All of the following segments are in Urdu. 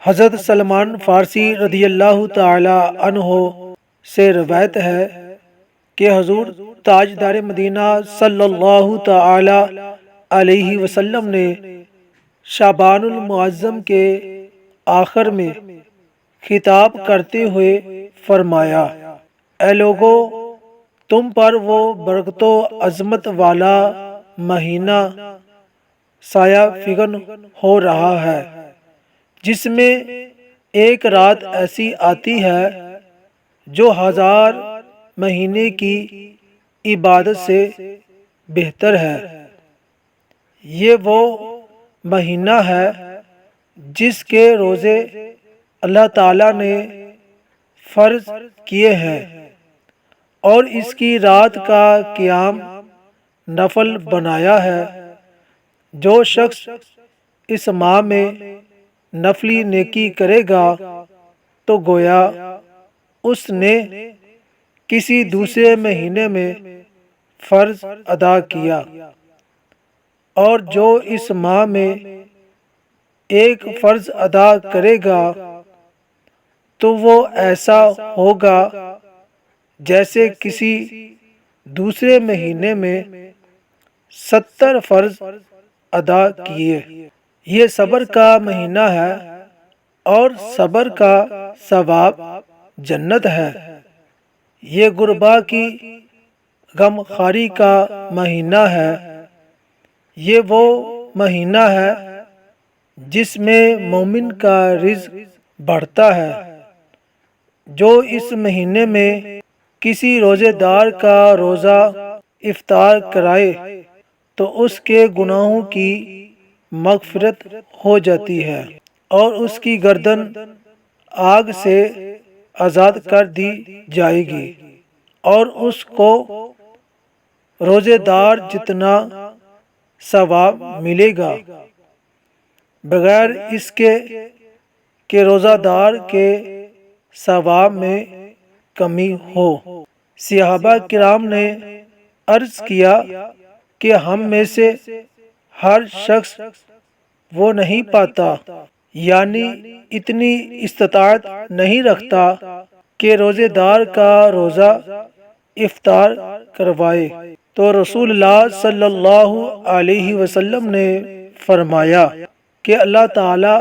حضرت سلمان فارسی رضی اللہ تعالی عنہ سے روایت ہے کہ حضور تاجدار مدینہ صلی اللہ تعالی علیہ وسلم نے شعبان المعظم کے آخر میں خطاب کرتے ہوئے فرمایا: اے لوگو، تم پر وہ برکت و عظمت والا مہینہ سایہ فگن ہو رہا ہے جس میں ایک رات ایسی آتی ہے جو 1000 مہینے کی عبادت سے بہتر ہے۔ یہ وہ مہینہ ہے جس کے روزے اللہ تعالیٰ نے فرض کیے ہیں، اور اس کی رات کا قیام نفل بنایا ہے۔ جو شخص اس ماہ میں نفلی نیکی کرے گا تو گویا اس نے کسی دوسرے مہینے میں فرض ادا کیا، اور جو اس ماہ میں ایک فرض ادا کرے گا تو وہ ایسا ہوگا جیسے کسی دوسرے مہینے میں 70 فرض ادا کیے۔ یہ صبر کا مہینہ ہے اور صبر کا ثواب جنت ہے۔ یہ غربا کی غم خواری کا مہینہ ہے۔ یہ وہ مہینہ ہے جس میں مومن کا رزق بڑھتا ہے۔ جو اس مہینے میں کسی روزے دار کا روزہ افطار کرائے تو اس کے گناہوں کی مغفرت ہو جاتی ہے اور اس کی گردن آگ سے آزاد کر دی جائے گی، اور اس کو روزے دار جتنا ثواب ملے گا، بغیر اس کے کہ روزہ دار کے ثواب میں کمی ہو۔ صحابہ کرام نے عرض کیا کہ ہم میں سے ہر شخص وہ نہیں پاتا، یعنی اتنی استطاعت نہیں رکھتا کہ روزے دار کا روزہ افطار کروائے۔ تو رسول اللہ صلی اللہ علیہ وسلم نے فرمایا کہ اللہ تعالیٰ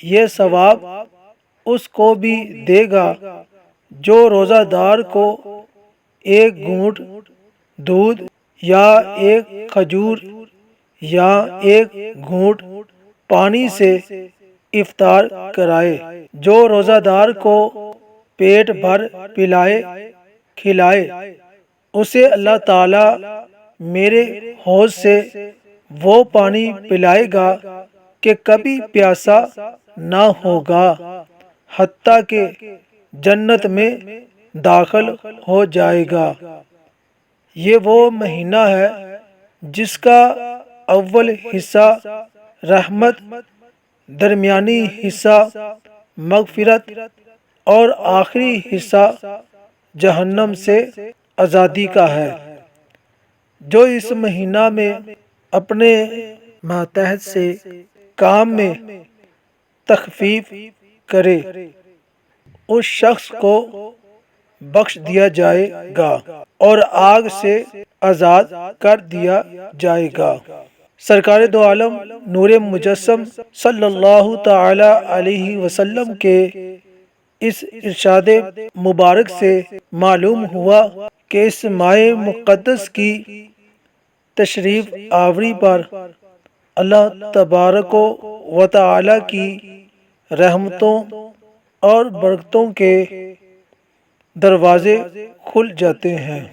یہ ثواب اس کو بھی دے گا جو روزہ دار کو ایک گھونٹ دودھ یا ایک کھجور یا ایک گھونٹ پانی سے افطار کرائے۔ جو روزہ دار کو پیٹ بھر پلائے کھلائے، اسے اللہ تعالیٰ میرے حوض سے وہ پانی پلائے گا کہ کبھی پیاسا نہ ہوگا، حتیٰ کہ جنت میں داخل ہو جائے گا۔ یہ وہ مہینہ ہے جس کا اول حصہ رحمت، درمیانی حصہ مغفرت اور آخری حصہ جہنم سے آزادی کا ہے۔ جو اس مہینہ میں اپنے ماتحت سے کام میں تخفیف کرے اس شخص کو بخش دیا جائے گا اور آگ سے آزاد کر دیا جائے گا۔ سرکار دو عالم نور مجسم صلی اللہ تعالی علیہ وسلم کے اس ارشاد مبارک سے معلوم ہوا کہ اس ماہ مقدس کی تشریف آوری پر اللہ تبارک و تعالی کی رحمتوں اور برکتوں کے دروازے کھل جاتے ہیں۔